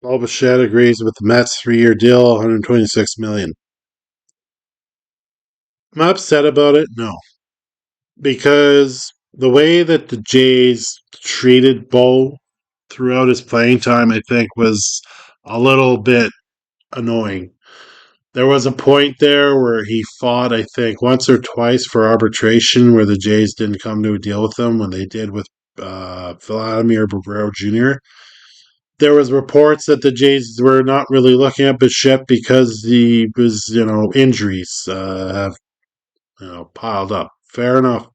Paul Bichette agrees with the Mets 3-year deal, 126 million. I'm upset about it, no, because the way that the Jays treated Bo throughout his playing time, I think, was a little bit annoying. There was a point there where he fought, I think, once or twice for arbitration, where the Jays didn't come to a deal with him when they did with Vladimir Guerrero Jr. There was reports that the Jays were not really looking at Bichette because he was, injuries have, piled up. Fair enough.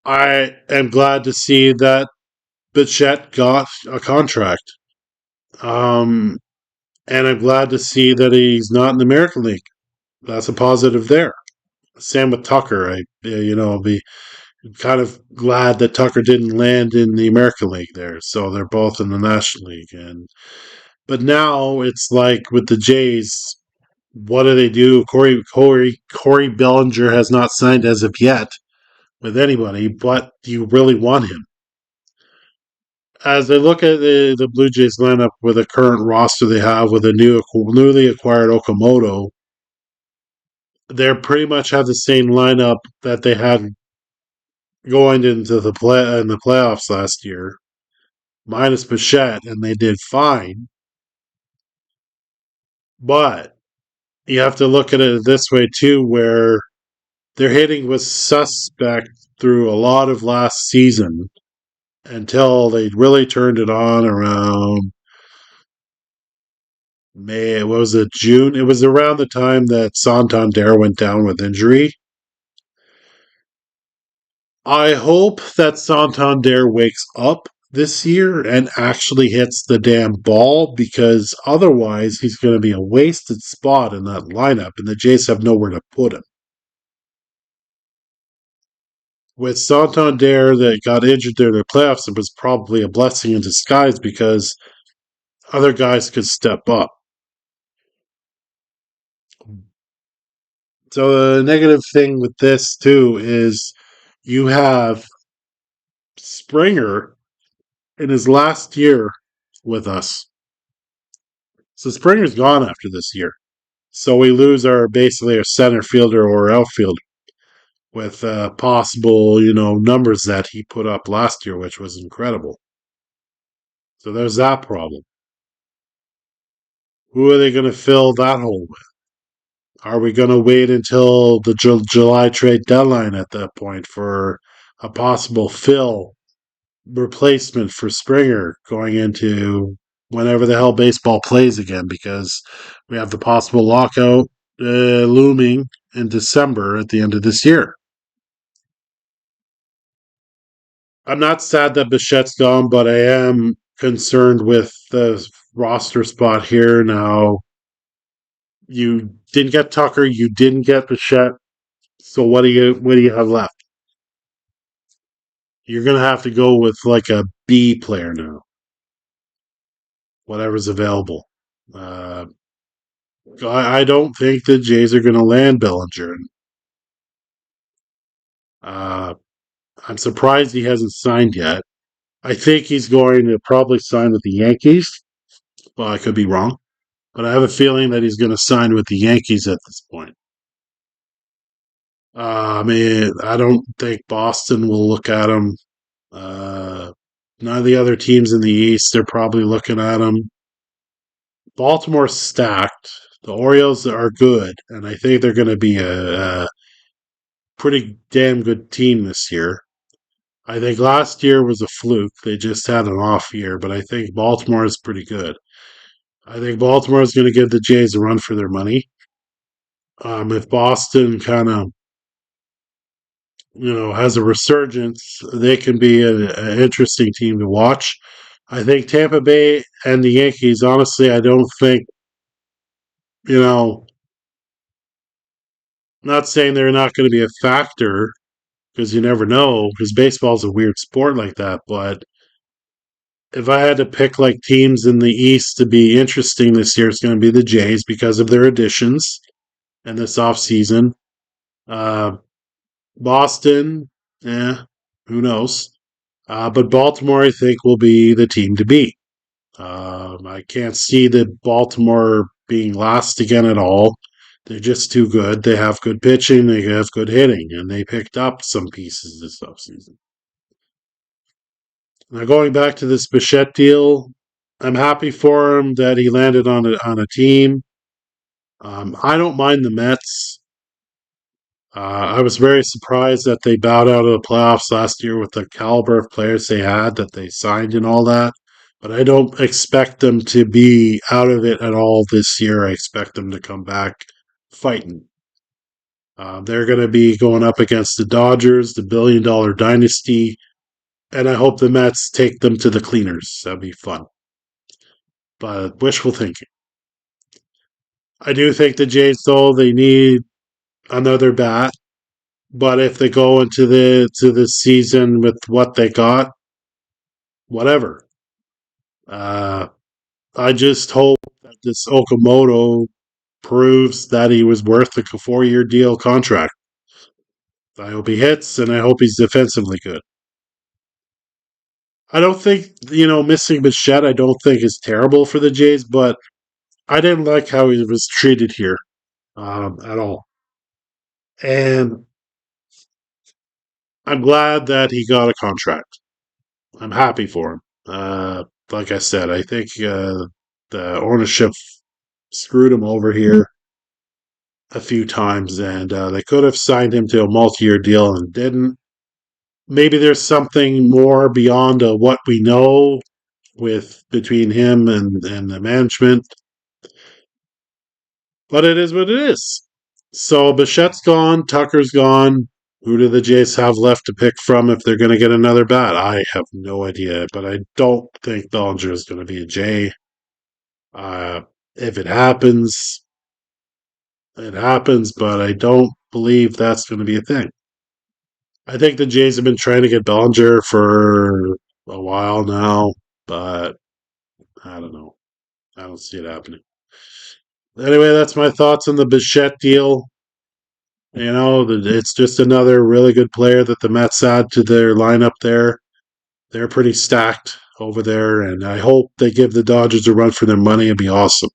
I am glad to see that Bichette got a contract. Um, and I'm glad to see that he's not in the American League. That's a positive there. Same with Tucker. I'll be kind of glad that Tucker didn't land in the American League there. So they're both in the National League. But now it's like with the Jays, what do they do? Corey Bellinger has not signed as of yet with anybody, but do you really want him? As they look at the Blue Jays lineup with the current roster they have with a newly acquired Okamoto, they pretty much have the same lineup that they had going into the playoffs last year, minus Bichette, and they did fine. But you have to look at it this way too, where their hitting was suspect through a lot of last season until they really turned it on around May. What was it? June? It was around the time that Santander went down with injury. I hope that Santander wakes up this year and actually hits the damn ball because otherwise he's going to be a wasted spot in that lineup and the Jays have nowhere to put him. With Santander that got injured during the playoffs, it was probably a blessing in disguise because other guys could step up. So the negative thing with this too is you have Springer in his last year with us. So Springer's gone after this year. So we lose basically our center fielder or outfielder with possible, numbers that he put up last year, which was incredible. So there's that problem. Who are they going to fill that hole with? Are we going to wait until the July trade deadline at that point for a possible fill replacement for Springer going into whenever the hell baseball plays again? Because we have the possible lockout looming in December at the end of this year. I'm not sad that Bichette's gone, but I am concerned with the roster spot here now. You didn't get Tucker, you didn't get Bichette. So what do you have left? You're gonna have to go with like a B player now, whatever's available. Uh, I don't think the Jays are gonna land Bellinger. Uh, I'm surprised he hasn't signed yet. I think he's going to probably sign with the Yankees. Well, I could be wrong, but I have a feeling that he's going to sign with the Yankees at this point. I don't think Boston will look at him. Uh, None of the other teams in the East are probably looking at him. Baltimore's stacked. The Orioles are good, and I think they're going to be a pretty damn good team this year. I think last year was a fluke. They just had an off year, but I think Baltimore is pretty good. I think Baltimore is going to give the Jays a run for their money. If Boston kind of, has a resurgence, they can be an interesting team to watch. I think Tampa Bay and the Yankees, honestly, I don't think, you know, not saying they're not going to be a factor because you never know, because baseball's a weird sport like that. But if I had to pick like teams in the East to be interesting this year, it's going to be the Jays because of their additions and this offseason. Uh, Boston, who knows? But Baltimore, I think, will be the team to beat. I can't see the Baltimore being last again at all. They're just too good. They have good pitching, they have good hitting, and they picked up some pieces this offseason. Now, going back to this Bichette deal, I'm happy for him that he landed on a team. I don't mind the Mets. I was very surprised that they bowed out of the playoffs last year with the caliber of players they had that they signed and all that. But I don't expect them to be out of it at all this year. I expect them to come back fighting. They're going to be going up against the Dodgers, the billion-dollar dynasty, and I hope the Mets take them to the cleaners. That'd be fun. But wishful thinking. I do think the Jays, though, they need another bat. But if they go into the season with what they got, whatever. Uh, I just hope that this Okamoto proves that he was worth a 4-year deal contract. I hope he hits, and I hope he's defensively good. I don't think missing Bichette. I don't think is terrible for the Jays, but I didn't like how he was treated here at all. And I'm glad that he got a contract. I'm happy for him. Like I said, I think the ownership screwed him over here a few times, and they could have signed him to a multi-year deal and didn't. Maybe there's something more beyond what we know with between him and the management, but it is what it is. So Bichette's gone, Tucker's gone. Who do the Jays have left to pick from if they're going to get another bat? I have no idea, but I don't think Bellinger is going to be a Jay. If it happens, it happens, but I don't believe that's going to be a thing. I think the Jays have been trying to get Bellinger for a while now, but I don't know. I don't see it happening. Anyway, that's my thoughts on the Bichette deal. It's just another really good player that the Mets add to their lineup there. They're pretty stacked over there, and I hope they give the Dodgers a run for their money. It'd be awesome.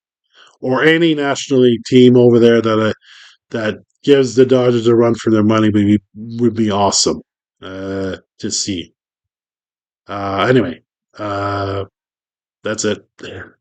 Or any National League team over there that gives the Dodgers a run for their money would be awesome to see. Anyway, that's it. There.